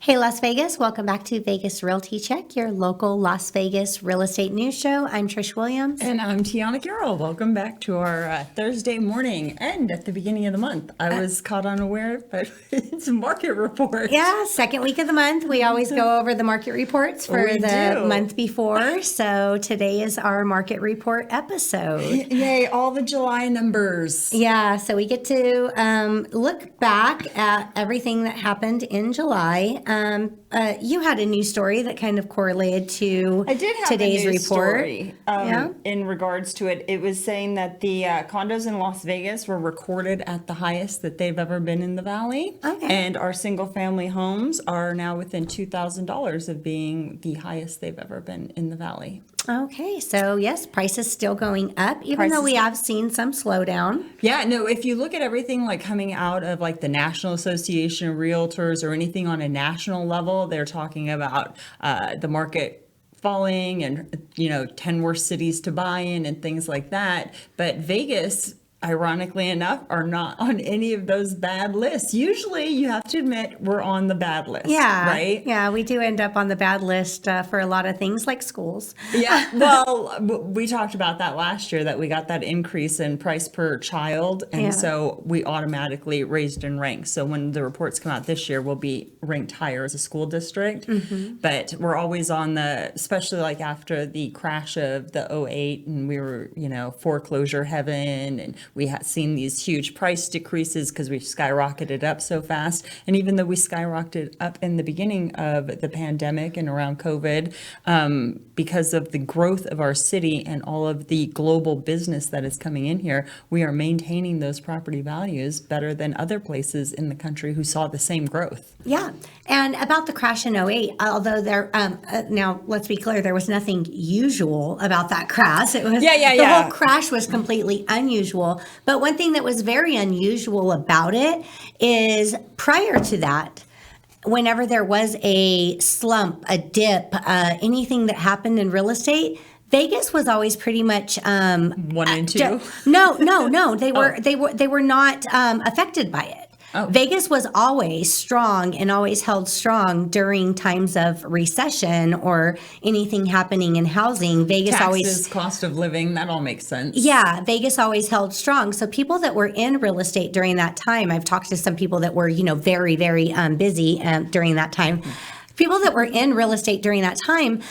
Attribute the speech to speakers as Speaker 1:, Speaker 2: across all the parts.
Speaker 1: Hey, Las Vegas. Welcome back to Vegas Realty Check, your local Las Vegas real estate news show. I'm Trish Williams.
Speaker 2: And I'm Tiana Carroll. Welcome back to our Thursday morning and at the beginning of the month. I was caught unaware, but it's a market report.
Speaker 1: Yeah, second week of the month. We always go over the market reports for month before. So today is our market report episode.
Speaker 2: Yay, all the July numbers.
Speaker 1: Yeah, so we get to look back at everything that happened in July. You had a news story that kind of correlated to today's report.
Speaker 2: Story, in regards to it. It was saying that the condos in Las Vegas were recorded at the highest that they've ever been in the valley.
Speaker 1: Okay.
Speaker 2: And our single family homes are now within $2,000 of being the highest they've ever been in the valley.
Speaker 1: Okay, so yes, prices still going up, even though we have seen some slowdown.
Speaker 2: Yeah, no, if you look at everything like coming out of like the National Association of Realtors or anything on a national level, they're talking about the market falling and, 10 worst cities to buy in and things like that. But Vegas, ironically enough, are not on any of those bad lists. Usually, you have to admit, we're on the bad list, right?
Speaker 1: Yeah, we do end up on the bad list for a lot of things like schools.
Speaker 2: Yeah, well, we talked about that last year, that we got that increase in price per child, and so we automatically raised in rank. So when the reports come out this year, we'll be ranked higher as a school district. Mm-hmm. But we're always on the, especially like after the crash of the '08, and we were, foreclosure heaven, and we had seen these huge price decreases because we skyrocketed up so fast. And even though we skyrocketed up in the beginning of the pandemic and around COVID, because of the growth of our city and all of the global business that is coming in here, we are maintaining those property values better than other places in the country who saw the same growth.
Speaker 1: Yeah. And about the crash in '08, although there, now let's be clear, there was nothing usual about that crash. It was, the whole crash was completely unusual. But one thing that was very unusual about it is prior to that, whenever there was a slump, a dip, anything that happened in real estate, Vegas was always pretty much
Speaker 2: 1 and 2.
Speaker 1: No. They were not affected by it.
Speaker 2: Oh.
Speaker 1: Vegas was always strong and always held strong during times of recession or anything happening in housing. Vegas
Speaker 2: Taxes, cost of living, that all makes sense.
Speaker 1: Yeah, Vegas always held strong. So people that were in real estate during that time, I've talked to some people that were, very, very busy during that time. People that were in real estate during that time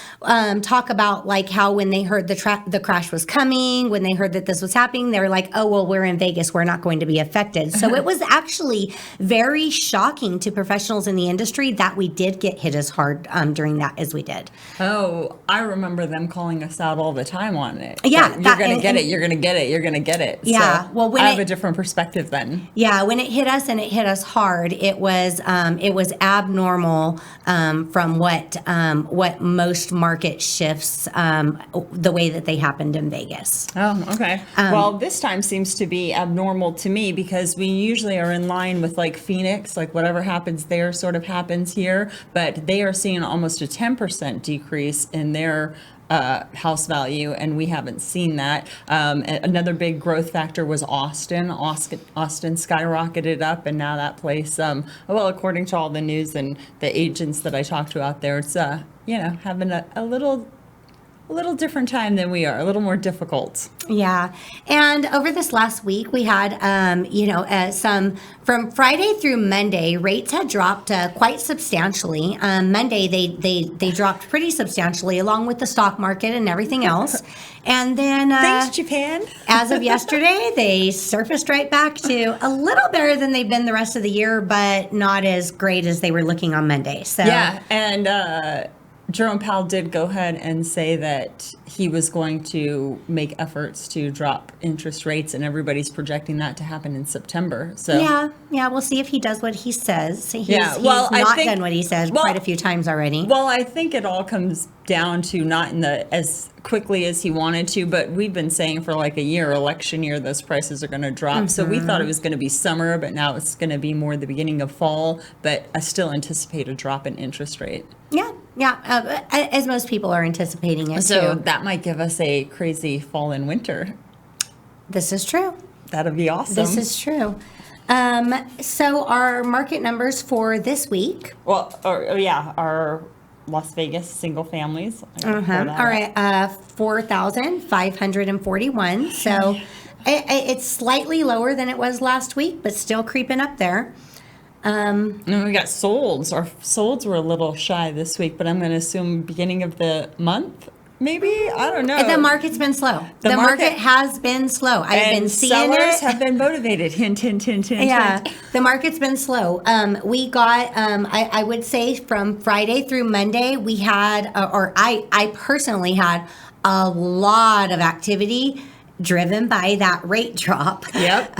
Speaker 1: talk about like how when they heard the crash was coming, when they heard that this was happening, they were like, oh, well, we're in Vegas. We're not going to be affected. So it was actually very shocking to professionals in the industry that we did get hit as hard during that as we did.
Speaker 2: Oh, I remember them calling us out all the time on it.
Speaker 1: Yeah.
Speaker 2: You're going to get it. You're going to get it. You're going to get it.
Speaker 1: Yeah.
Speaker 2: So
Speaker 1: well,
Speaker 2: I have a different perspective then.
Speaker 1: Yeah. When it hit us and it hit us hard, it was abnormal from what most market shifts, the way that they happened in Vegas.
Speaker 2: Oh, okay. Well, this time seems to be abnormal to me because we usually are in line with like Phoenix, like whatever happens there sort of happens here, but they are seeing almost a 10% decrease in their house value, and we haven't seen that. Another big growth factor was Austin. Austin skyrocketed up, and now that place, well, according to all the news and the agents that I talked to out there, it's having a little different time than we are, a little more difficult.
Speaker 1: Yeah. And over this last week, we had, some from Friday through Monday, rates had dropped quite substantially. Monday, they dropped pretty substantially along with the stock market and everything else. And then
Speaker 2: thanks, Japan.
Speaker 1: As of yesterday, they surfaced right back to a little better than they've been the rest of the year, but not as great as they were looking on Monday. So
Speaker 2: yeah. And Jerome Powell did go ahead and say that he was going to make efforts to drop interest rates, and everybody's projecting that to happen in September. So
Speaker 1: yeah, we'll see if he does what he says. He's
Speaker 2: I think,
Speaker 1: done what he said quite a few times already.
Speaker 2: Well, I think it all comes down to not in as quickly as he wanted to, but we've been saying for like a year, election year, those prices are going to drop. Mm-hmm. So we thought it was going to be summer, but now it's going to be more the beginning of fall. But I still anticipate a drop in interest rate.
Speaker 1: Yeah, as most people are anticipating it
Speaker 2: so
Speaker 1: too.
Speaker 2: That might give us a crazy fall and winter.
Speaker 1: This is true.
Speaker 2: That'd be awesome.
Speaker 1: This is true. So our market numbers for this week
Speaker 2: Our Las Vegas single families.
Speaker 1: all right, 4,541. So it's slightly lower than it was last week, but still creeping up there.
Speaker 2: And we got solds. Our solds were a little shy this week, but I'm going to assume beginning of the month, maybe? I don't know.
Speaker 1: The market's been slow. The market has been slow. I've been seeing
Speaker 2: sellers
Speaker 1: it.
Speaker 2: have been motivated. Hint, hint, hint, hint.
Speaker 1: Yeah,
Speaker 2: hint.
Speaker 1: the market's been slow. We got, I would say from Friday through Monday, we had, I personally had a lot of activity driven by that rate drop.
Speaker 2: Yep.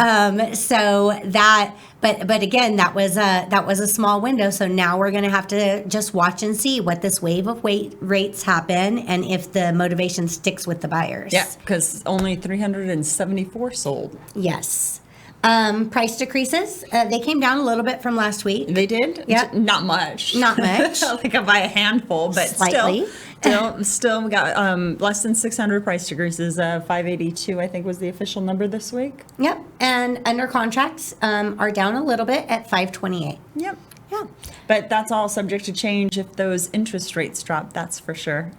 Speaker 1: But again, that was a small window. So now we're going to have to just watch and see what this wave of rates happen and if the motivation sticks with the buyers.
Speaker 2: Yeah, because only 374 sold.
Speaker 1: Yes. Price decreases. They came down a little bit from last week.
Speaker 2: They did?
Speaker 1: Yep.
Speaker 2: Not much.
Speaker 1: Not much.
Speaker 2: Like I buy a handful, but
Speaker 1: Slightly.
Speaker 2: still we got less than 600 price decreases. 582, I think, was the official number this week.
Speaker 1: Yep. And under contracts are down a little bit at 528.
Speaker 2: Yep.
Speaker 1: Yeah.
Speaker 2: But that's all subject to change if those interest rates drop, that's for sure.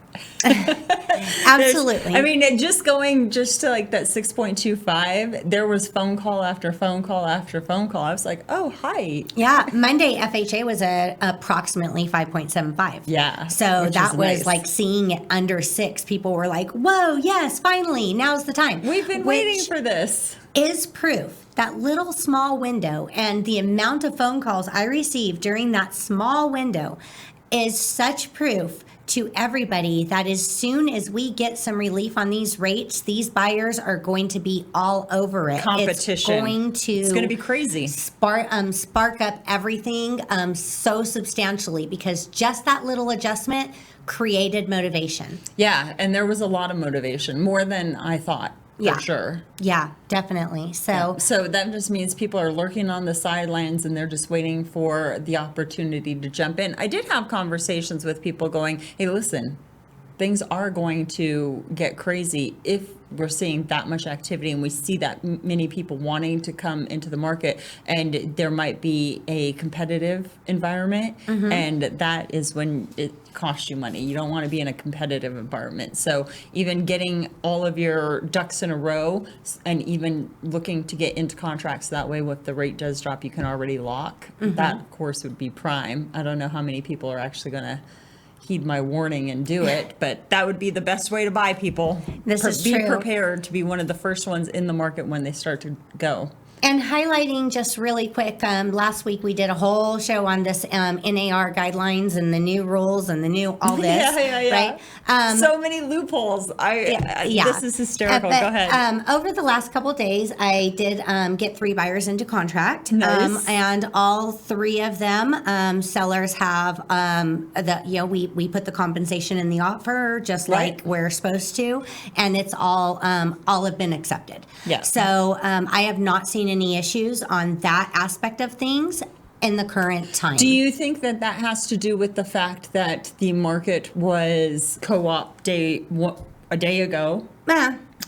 Speaker 1: Absolutely.
Speaker 2: I mean, just to like that 6.25, there was phone call after phone call after phone call. I was like, oh, hi.
Speaker 1: Yeah. Monday FHA was at approximately 5.75.
Speaker 2: Yeah.
Speaker 1: So
Speaker 2: which
Speaker 1: that
Speaker 2: is
Speaker 1: was
Speaker 2: nice.
Speaker 1: like seeing it under 6. People were like, whoa, yes, finally, now's the time.
Speaker 2: We've been waiting for this.
Speaker 1: Is proof. That little small window and the amount of phone calls I received during that small window is such proof to everybody that as soon as we get some relief on these rates, these buyers are going to be all over it.
Speaker 2: Competition.
Speaker 1: It's
Speaker 2: going to be crazy.
Speaker 1: Spark up everything so substantially because just that little adjustment created motivation.
Speaker 2: Yeah, and there was a lot of motivation, more than I thought.
Speaker 1: Yeah.
Speaker 2: For sure.
Speaker 1: Yeah, definitely. So
Speaker 2: that just means people are lurking on the sidelines and they're just waiting for the opportunity to jump in. I did have conversations with people going, hey, listen, things are going to get crazy if we're seeing that much activity and we see that many people wanting to come into the market, and there might be a competitive environment, and that is when it costs you money. You don't want to be in a competitive environment. So even getting all of your ducks in a row and even looking to get into contracts that way, if the rate does drop, you can already lock. That, of course, would be prime. I don't know how many people are actually going to heed my warning and do it, but that would be the best way to buy people.
Speaker 1: This is
Speaker 2: be
Speaker 1: true.
Speaker 2: prepared to be one of the first ones in the market when they start to go.
Speaker 1: And highlighting just really quick, last week we did a whole show on this NAR guidelines and the new rules and the new all this,
Speaker 2: yeah.
Speaker 1: right?
Speaker 2: So many loopholes. This is hysterical.
Speaker 1: But,
Speaker 2: Go ahead.
Speaker 1: Over the last couple of days, I did get 3 buyers into contract.
Speaker 2: Nice.
Speaker 1: And all 3 of them, sellers have, we put the compensation in the offer just
Speaker 2: Right.
Speaker 1: like we're supposed to. And it's all have been accepted.
Speaker 2: Yeah.
Speaker 1: So I have not seen any issues on that aspect of things in the current time.
Speaker 2: Do you think that has to do with the fact that the market was co-op a day ago?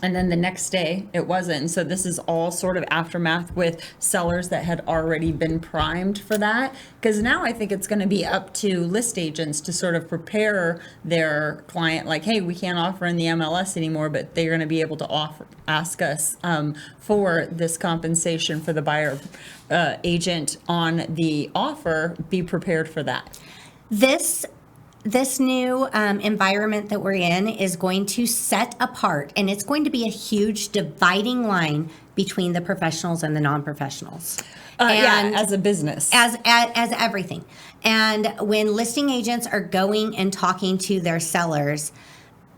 Speaker 2: And then the next day it wasn't. So this is all sort of aftermath with sellers that had already been primed for that. Because now I think it's going to be up to list agents to sort of prepare their client like, hey, we can't offer in the MLS anymore, but they're going to be able to ask us for this compensation for the buyer agent on the offer. Be prepared for that.
Speaker 1: This new environment that we're in is going to set apart, and it's going to be a huge dividing line between the professionals and the non-professionals.
Speaker 2: As a business.
Speaker 1: As everything. And when listing agents are going and talking to their sellers,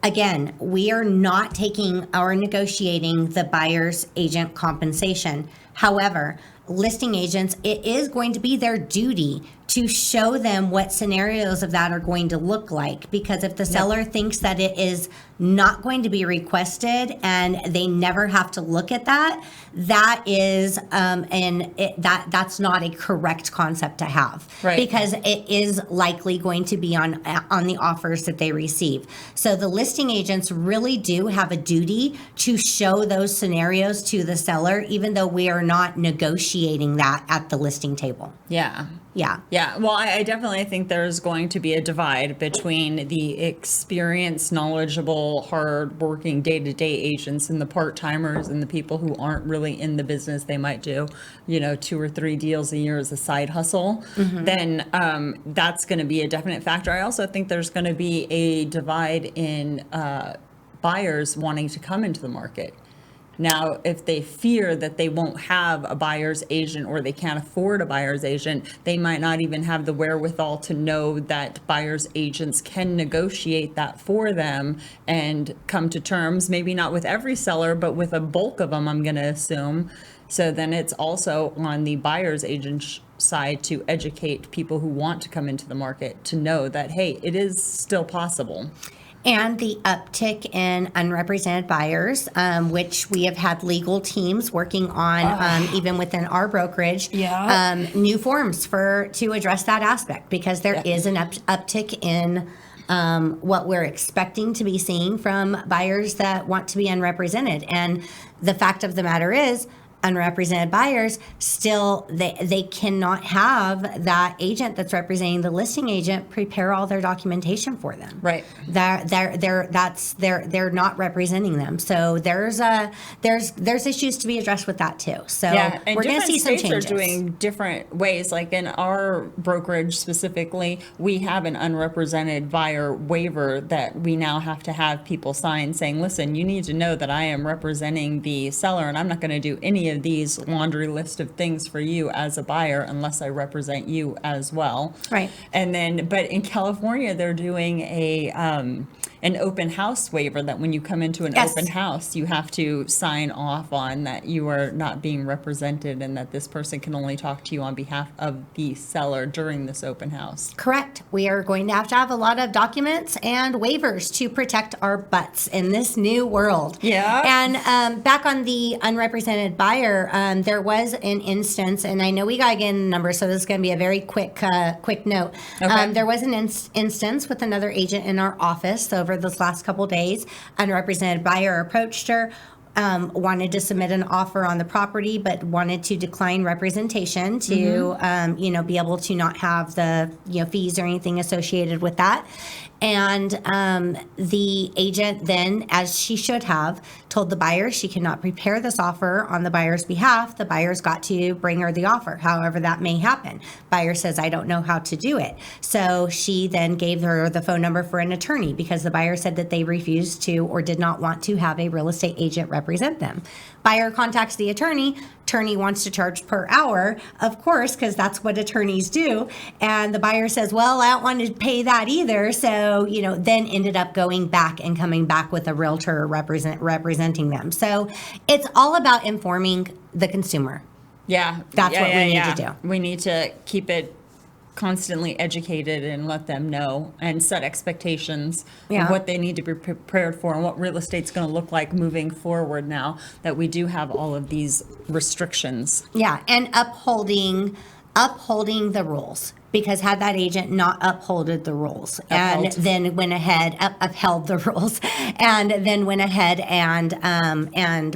Speaker 1: again, we are not taking or negotiating the buyer's agent compensation. However, listing agents, it is going to be their duty to show them what scenarios of that are going to look like. Because if the seller thinks that it is not going to be requested and they never have to look at that, that is that's not a correct concept to have,
Speaker 2: Right.
Speaker 1: because it is likely going to be on the offers that they receive. So the listing agents really do have a duty to show those scenarios to the seller, even though we are not negotiating that at the listing table.
Speaker 2: Yeah.
Speaker 1: Yeah.
Speaker 2: Yeah, well, I definitely think there's going to be a divide between the experienced, knowledgeable, hard-working day-to-day agents and the part-timers and the people who aren't really in the business. They might do, 2 or 3 deals a year as a side hustle. Then that's going to be a definite factor. I also think there's going to be a divide in buyers wanting to come into the market. Now, if they fear that they won't have a buyer's agent or they can't afford a buyer's agent, they might not even have the wherewithal to know that buyer's agents can negotiate that for them and come to terms, maybe not with every seller, but with a bulk of them, I'm going to assume. So then it's also on the buyer's agent side to educate people who want to come into the market to know that, hey, it is still possible.
Speaker 1: And the uptick in unrepresented buyers, which we have had legal teams working on, even within our brokerage, new forms to address that aspect, because there is an uptick in what we're expecting to be seeing from buyers that want to be unrepresented. And the fact of the matter is, unrepresented buyers still they cannot have that agent that's representing the listing agent prepare all their documentation for them.
Speaker 2: Right.
Speaker 1: They're not representing them. So there's issues to be addressed with that too. So
Speaker 2: and
Speaker 1: we're going to see some
Speaker 2: states
Speaker 1: changes.
Speaker 2: are doing different ways. Like in our brokerage specifically, we have an unrepresented buyer waiver that we now have to have people sign saying, listen, you need to know that I am representing the seller and I'm not going to do any of these laundry list of things for you as a buyer unless I represent you as well.
Speaker 1: Right.
Speaker 2: And then, but in California, they're doing an open house waiver that when you come into an open house, you have to sign off on that you are not being represented and that this person can only talk to you on behalf of the seller during this open house.
Speaker 1: Correct. We are going to have a lot of documents and waivers to protect our butts in this new world.
Speaker 2: Yeah.
Speaker 1: And back on the unrepresented buyer, there was an instance, and I know we got to get in the numbers, so this is going to be a very quick note.
Speaker 2: Okay.
Speaker 1: There was an instance with another agent in our office over this last couple days. Unrepresented buyer approached her. Wanted to submit an offer on the property, but wanted to decline representation to, be able to not have the, fees or anything associated with that. And the agent then, as she should have, told the buyer she cannot prepare this offer on the buyer's behalf. The buyer's got to bring her the offer, however that may happen. Buyer says, I don't know how to do it. So she then gave her the phone number for an attorney because the buyer said that they refused to or did not want to have a real estate agent represent them. Buyer contacts the attorney. Attorney wants to charge per hour, of course, because that's what attorneys do. And the buyer says, well, I don't want to pay that either. So, then ended up going back and coming back with a realtor representing them. So it's all about informing the consumer.
Speaker 2: Yeah.
Speaker 1: That's what we need to do.
Speaker 2: We need to keep it constantly educated and let them know and set expectations of what they need to be prepared for and what real estate's going to look like moving forward now that we do have all of these restrictions.
Speaker 1: Yeah, and upholding the rules. Because had that agent not upheld the rules and then went ahead, upheld the rules, and then went ahead and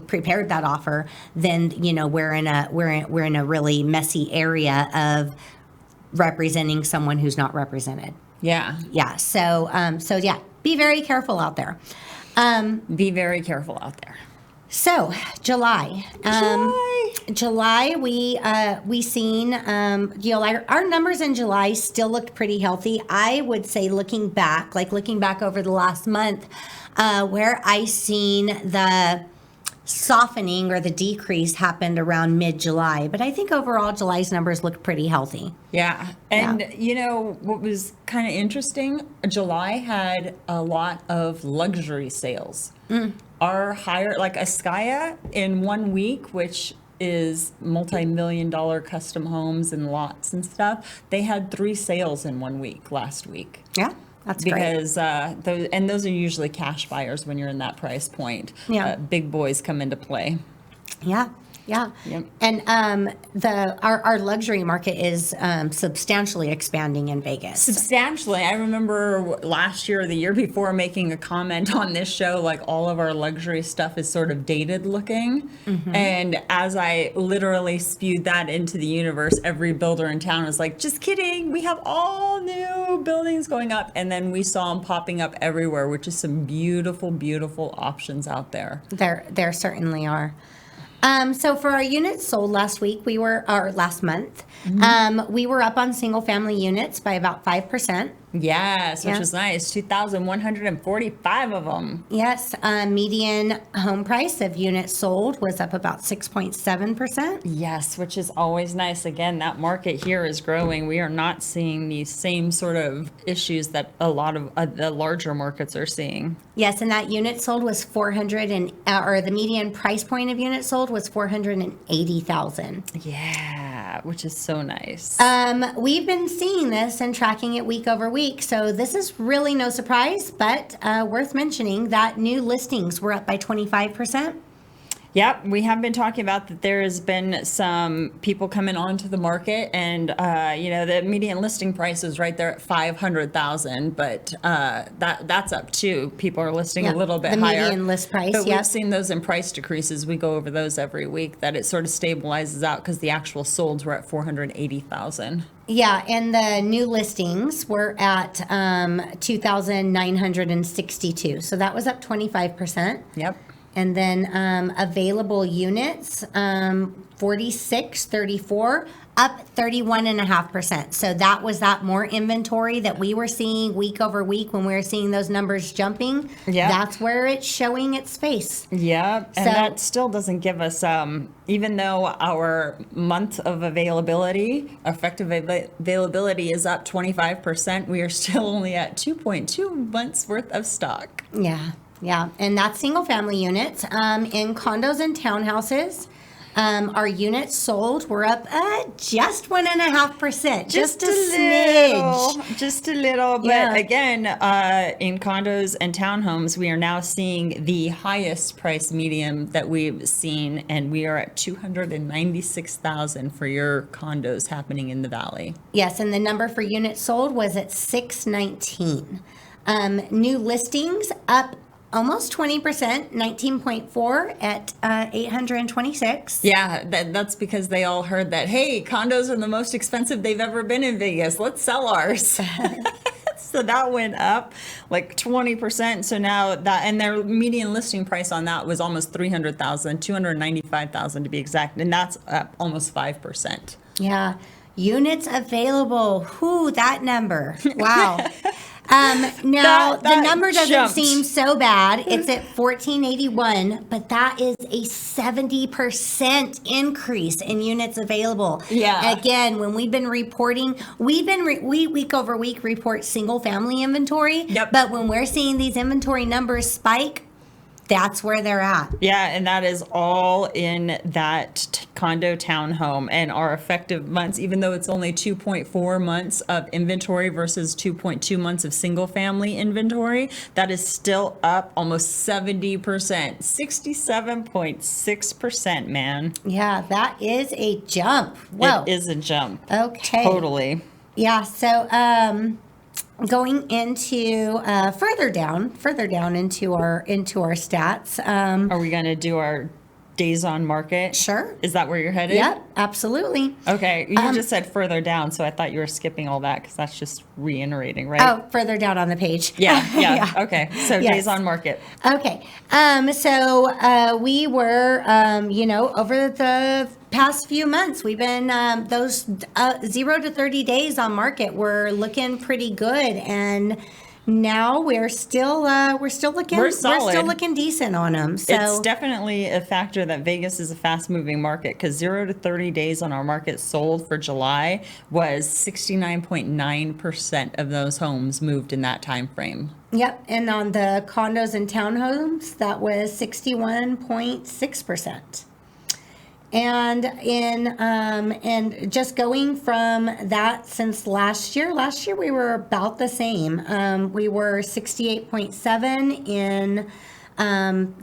Speaker 1: prepared that offer, then we're in a really messy area of representing someone who's not represented.
Speaker 2: Yeah.
Speaker 1: Yeah. So be very careful out there.
Speaker 2: Be very careful out there.
Speaker 1: So July, we seen, our numbers in July still looked pretty healthy. I would say looking back over the last month, where I seen the softening or the decrease happened around mid-July. But I think overall July's numbers looked pretty healthy.
Speaker 2: Yeah. And what was kind of interesting, July had a lot of luxury sales. Our higher, like Askaya in 1 week, which is multi-million-dollar custom homes and lots and stuff. They had 3 sales in 1 week last week.
Speaker 1: Yeah, that's great.
Speaker 2: Because those are usually cash buyers when you're in that price point.
Speaker 1: Yeah.
Speaker 2: Big boys come into play.
Speaker 1: Yeah. Yeah.
Speaker 2: Yep.
Speaker 1: And our luxury market is substantially expanding in Vegas.
Speaker 2: Substantially. I remember last year or the year before making a comment on this show, like all of our luxury stuff is sort of dated looking. And as I literally spewed that into the universe, every builder in town was like, just kidding. We have all new buildings going up. And then we saw them popping up everywhere, which is some beautiful, beautiful options out there.
Speaker 1: There certainly are. So for our units sold last month, we were up on single family units by about 5%.
Speaker 2: Yes, which
Speaker 1: Yeah.
Speaker 2: is nice. 2,145 of them.
Speaker 1: Yes, median home price of units sold was up about 6.7%.
Speaker 2: Yes, which is always nice. Again, that market here is growing. We are not seeing these same sort of issues that a lot of the larger markets are seeing.
Speaker 1: Yes, and that unit sold was the median price point of units sold was 480,000.
Speaker 2: Yeah, which is so nice.
Speaker 1: We've been seeing this and tracking it week over week, so this is really no surprise, but worth mentioning that new listings were up by 25%.
Speaker 2: Yep, we have been talking about that there has been some people coming onto the market, and the median listing price is right there at 500,000, but that's up too. People are listing a little bit
Speaker 1: the
Speaker 2: higher.
Speaker 1: median list price,
Speaker 2: But
Speaker 1: yep.
Speaker 2: we've seen those in price decreases. We go over those every week. That it sort of stabilizes out because the actual solds were at 480,000.
Speaker 1: Yeah, and the new listings were at 2,962, so that was up 25%.
Speaker 2: Yep.
Speaker 1: And then available units, 4634, up 31.5%. So that was that more inventory that we were seeing week over week when we were seeing those numbers jumping.
Speaker 2: Yeah.
Speaker 1: That's where it's showing its face.
Speaker 2: Yeah, and
Speaker 1: So-
Speaker 2: that still doesn't give us, even though our month of availability, effective availability is up 25%, we are still only at 2.2 months worth of stock.
Speaker 1: Yeah, yeah. And that's single family units. In condos and townhouses, our units sold were up just 1.5%. Just a smidge.
Speaker 2: Just a little. But
Speaker 1: Yeah.
Speaker 2: again, in condos and townhomes, we are now seeing the highest price medium that we've seen, and we are at 296,000 for your condos happening in the valley.
Speaker 1: Yes, and the number for units sold was at 619. New listings up almost 20%, 19.4 at 826.
Speaker 2: Yeah, that's because they all heard that, hey, condos are the most expensive they've ever been in Vegas. Let's sell ours. So that went up like 20%. So now and their median listing price on that was almost 300,000, 295,000 to be exact. And that's up almost 5%.
Speaker 1: Yeah. Units available. Whoo, that number. Wow. Now, the
Speaker 2: that
Speaker 1: number doesn't
Speaker 2: jumped.
Speaker 1: seem so bad. It's at 1481, but that is a 70% increase in units available.
Speaker 2: Yeah.
Speaker 1: Again, when we've been reporting, we week over week report single family inventory.
Speaker 2: Yep.
Speaker 1: But when we're seeing these inventory numbers spike, that's where they're at.
Speaker 2: Yeah, and that is all in that condo townhome. And our effective months, even though it's only 2.4 months of inventory versus 2.2 months of single family inventory, that is still up almost 70%, 67.6%, man.
Speaker 1: Yeah, that is a jump. Whoa.
Speaker 2: It is a jump.
Speaker 1: Okay.
Speaker 2: Totally.
Speaker 1: Yeah, so going into further down into our stats.
Speaker 2: Are we going to do our days on market?
Speaker 1: Sure.
Speaker 2: Is that where you're headed?
Speaker 1: Yep, absolutely.
Speaker 2: Okay. You just said further down, so I thought you were skipping all that because that's just reiterating, right?
Speaker 1: Oh, further down on the page.
Speaker 2: Yeah. Okay. So
Speaker 1: Yes.
Speaker 2: days on market.
Speaker 1: Okay. So we were, over the past few months, we've been those 0 to 30 days on market were looking pretty good, and now we're still looking
Speaker 2: We're solid.
Speaker 1: We're still looking decent on them. So
Speaker 2: It's definitely a factor that Vegas is a fast-moving market because 0 to 30 days on our market sold for July was 69.9% of those homes moved in that time frame.
Speaker 1: Yep, and on the condos and townhomes, that was 61.6%. And just going from that since last year we were about the same. We were 68.7 in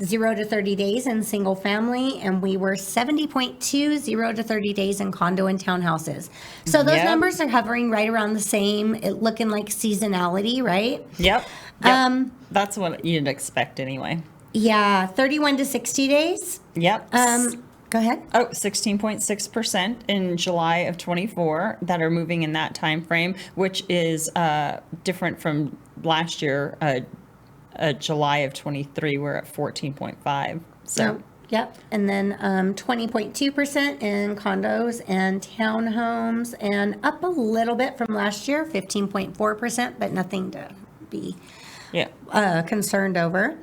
Speaker 1: 0 to 30 days in single family, and we were 70.2 0 to 30 days in condo and townhouses. So those numbers are hovering right around the same, looking like seasonality, right?
Speaker 2: Yep. That's what you'd expect anyway.
Speaker 1: Yeah, 31 to 60 days.
Speaker 2: Yep.
Speaker 1: Go ahead.
Speaker 2: 16.6% in July of 24 that are moving in that time frame, which is different from last year. July of 23, we're at 14.5. So.
Speaker 1: Yep. And then 20.2% in condos and townhomes, and up a little bit from last year, 15.4%, but nothing to be concerned over.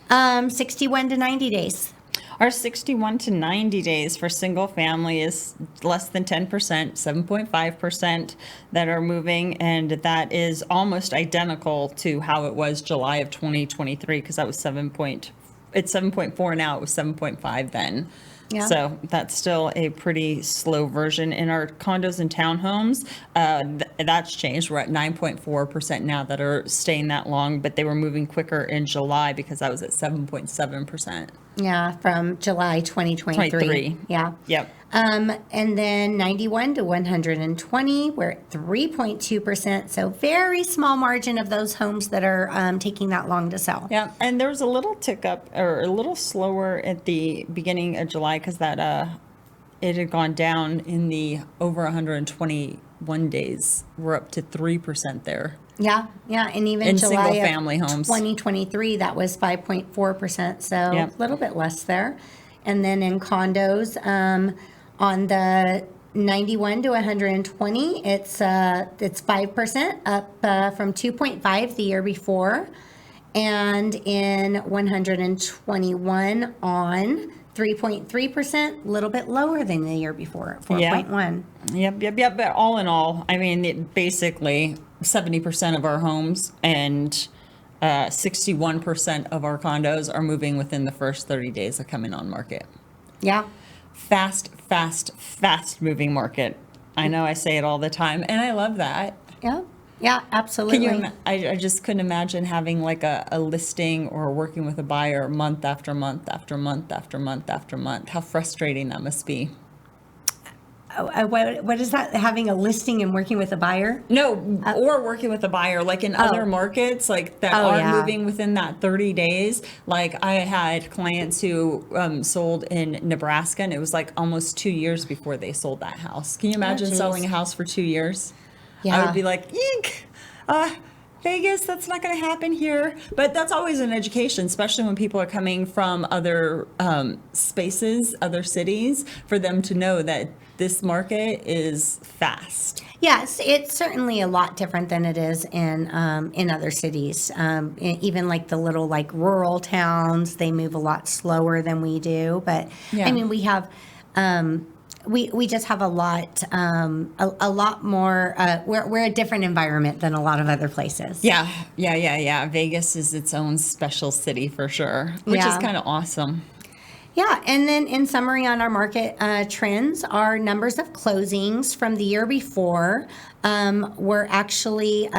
Speaker 1: 61 to 90 days.
Speaker 2: Our 61 to 90 days for single family is less than 10%, 7.5% that are moving. And that is almost identical to how it was July of 2023, because that was it's 7.4 now. It was 7.5 then.
Speaker 1: Yeah.
Speaker 2: So that's still a pretty slow version. In our condos and townhomes, that's changed. We're at 9.4% now that are staying that long, but they were moving quicker in July because that was at 7.7%.
Speaker 1: Yeah, from July 2023.
Speaker 2: 23.
Speaker 1: Yeah.
Speaker 2: Yep.
Speaker 1: And then 91 to 120, we're at 3.2%. So very small margin of those homes that are taking that long to sell.
Speaker 2: Yeah, and there was a little tick up, or a little slower at the beginning of July, because that it had gone down in the over 121 days. We're up to 3% there.
Speaker 1: Yeah, and even
Speaker 2: In
Speaker 1: July
Speaker 2: single family homes.
Speaker 1: 2023, that was 5.4%, so
Speaker 2: Yep.
Speaker 1: a little bit less there. And then in condos, on the 91 to 120, it's 5% up from 2.5 the year before, and in 121 on 3.3%, a little bit lower than the year before at 4.1.
Speaker 2: Yep. But all in all, I mean, basically 70% of our homes and 61% of our condos are moving within the first 30 days of coming on market.
Speaker 1: Yeah.
Speaker 2: Fast moving market. I know I say it all the time, and I love that.
Speaker 1: Yeah, absolutely.
Speaker 2: I just couldn't imagine having like a listing or working with a buyer month after month after month after month after month. How frustrating that must be.
Speaker 1: What is that? Having a listing and working with a buyer?
Speaker 2: No, or working with a buyer, like in other markets, like that are moving within that 30 days. Like I had clients who sold in Nebraska, and it was like almost 2 years before they sold that house. Can you imagine selling a house for 2 years?
Speaker 1: Yeah.
Speaker 2: I would be like, eek, Vegas, that's not going to happen here. But that's always an education, especially when people are coming from other spaces, other cities, for them to know that this market is fast.
Speaker 1: Yes, it's certainly a lot different than it is in other cities. Even like the little like rural towns, they move a lot slower than we do. But I mean, we have. We just have a lot more. We're a different environment than a lot of other places.
Speaker 2: Yeah. Vegas is its own special city for sure, which is kind of awesome.
Speaker 1: Yeah, and then in summary on our market trends, our numbers of closings from the year before were actually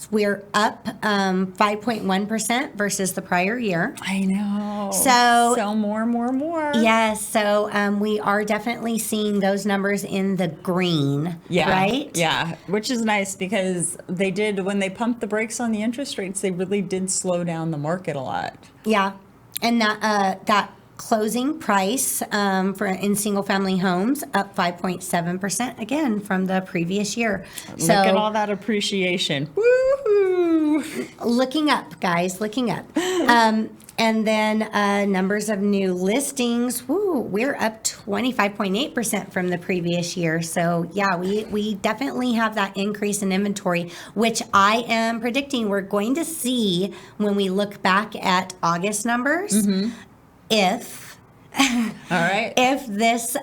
Speaker 1: we're up 5.1% versus the prior year.
Speaker 2: I know.
Speaker 1: So
Speaker 2: more.
Speaker 1: Yes, so we are definitely seeing those numbers in the green. Right?
Speaker 2: Yeah, which is nice because they did, when they pumped the brakes on the interest rates, they really did slow down the market a lot.
Speaker 1: Yeah, and that closing price in single family homes up 5.7% again from the previous year.
Speaker 2: Look at all that appreciation. Woohoo!
Speaker 1: Looking up, guys, looking up. And then numbers of new listings, we're up 25.8% from the previous year. So yeah, we definitely have that increase in inventory, which I am predicting we're going to see when we look back at August numbers. Mm-hmm. If this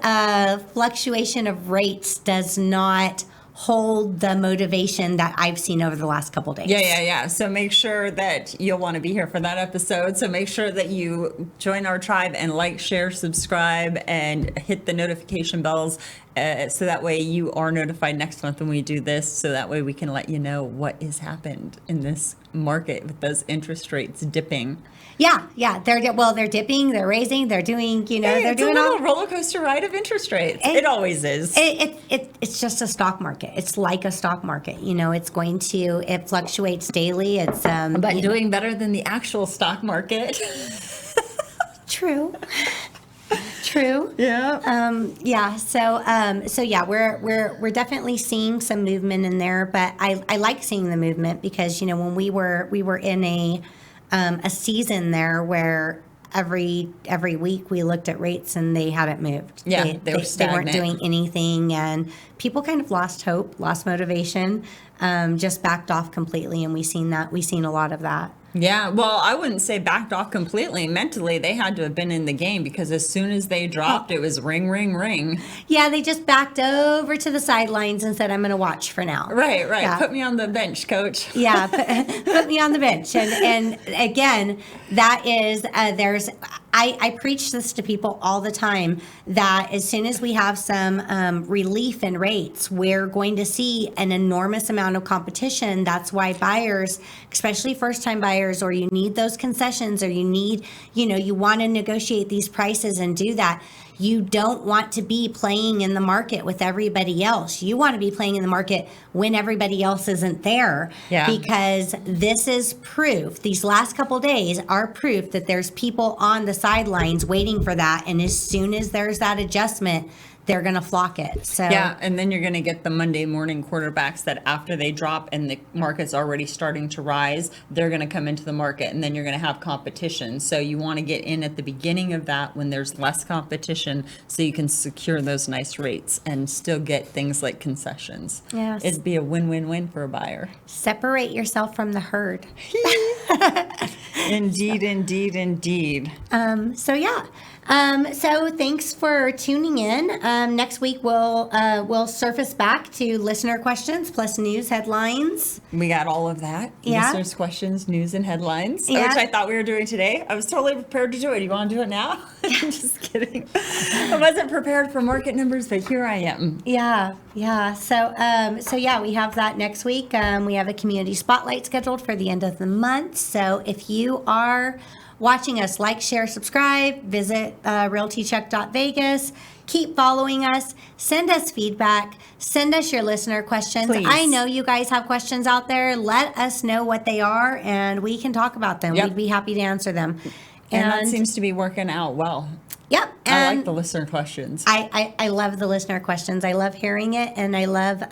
Speaker 1: fluctuation of rates does not hold the motivation that I've seen over the last couple days.
Speaker 2: Yeah. So make sure that you'll want to be here for that episode. So make sure that you join our tribe and like, share, subscribe, and hit the notification bells. So that way you are notified next month when we do this. So that way we can let you know what has happened in this market with those interest rates dipping.
Speaker 1: Yeah. They're dipping, they're raising, they're doing, they're doing
Speaker 2: a little roller coaster ride of interest rates. It always is.
Speaker 1: It's just a stock market. It's like a stock market. It fluctuates daily. It's
Speaker 2: but doing better than the actual stock market.
Speaker 1: True.
Speaker 2: Yeah.
Speaker 1: So yeah, we're definitely seeing some movement in there, but I like seeing the movement because when we were in a season there where every week we looked at rates and they hadn't moved.
Speaker 2: Yeah, they were stagnant.
Speaker 1: They weren't doing anything, and people kind of lost hope, lost motivation, just backed off completely, and we've seen a lot of that.
Speaker 2: Yeah, well, I wouldn't say backed off completely. Mentally, they had to have been in the game because as soon as they dropped, it was ring, ring, ring.
Speaker 1: Yeah, they just backed over to the sidelines and said, I'm going to watch for now.
Speaker 2: Right.
Speaker 1: Yeah.
Speaker 2: Put me on the bench, coach.
Speaker 1: Yeah, put me on the bench. And again, that is, I preach this to people all the time, that as soon as we have some relief in rates, we're going to see an enormous amount of competition. That's why buyers, especially first-time buyers, or you need those concessions, or you need, you want to negotiate these prices and do that. You don't want to be playing in the market with everybody else. You want to be playing in the market when everybody else isn't there.
Speaker 2: Yeah.
Speaker 1: Because this is proof. These last couple days are proof that there's people on the sidelines waiting for that. And as soon as there's that adjustment, they're going to flock it. So
Speaker 2: yeah, and then you're going to get the Monday morning quarterbacks that after they drop and the market's already starting to rise, they're going to come into the market, and then you're going to have competition. So you want to get in at the beginning of that when there's less competition so you can secure those nice rates and still get things like concessions.
Speaker 1: Yes.
Speaker 2: It'd be a win-win-win for a buyer.
Speaker 1: Separate yourself from the herd.
Speaker 2: Indeed.
Speaker 1: So thanks for tuning in. Next week we'll surface back to listener questions plus news headlines.
Speaker 2: We got all of that.
Speaker 1: Yeah.
Speaker 2: Listeners' questions, news, and headlines,
Speaker 1: Yeah.
Speaker 2: which I thought we were doing today. I was totally prepared to do it. You want to do it now? I'm just kidding. I wasn't prepared for market numbers, but here I am.
Speaker 1: Yeah. So we have that next week. We have a community spotlight scheduled for the end of the month. So if you are watching us, like, share, subscribe, visit realtycheck.vegas. Keep following us. Send us feedback. Send us your listener questions.
Speaker 2: Please.
Speaker 1: I know you guys have questions out there. Let us know what they are, and we can talk about them.
Speaker 2: Yep.
Speaker 1: We'd be happy to answer them.
Speaker 2: And that seems to be working out well.
Speaker 1: Yep.
Speaker 2: I like the listener questions.
Speaker 1: I love the listener questions. I love hearing it, and I love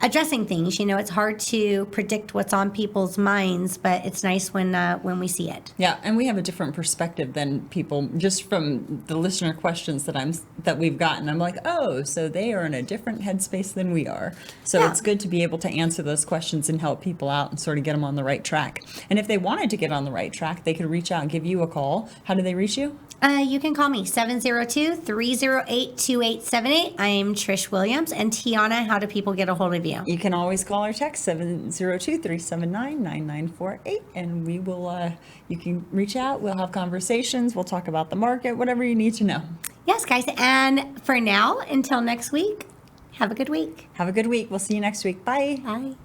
Speaker 1: addressing things. It's hard to predict what's on people's minds, but it's nice when we see it.
Speaker 2: Yeah, and we have a different perspective than people just from the listener questions that we've gotten. I'm like, oh, so they are in a different headspace than we are. So
Speaker 1: Yeah.
Speaker 2: It's good to be able to answer those questions and help people out and sort of get them on the right track. And if they wanted to get on the right track, they could reach out and give you a call. How do they reach you?
Speaker 1: You can call me 702-308-2878. I'm Trish Williams. And Tiana, how do people get a hold of you?
Speaker 2: You can always call or text 702-379-9948, and we will. You can reach out. We'll have conversations. We'll talk about the market, whatever you need to know.
Speaker 1: Yes, guys. And for now, until next week, have a good week.
Speaker 2: Have a good week. We'll see you next week. Bye.
Speaker 1: Bye.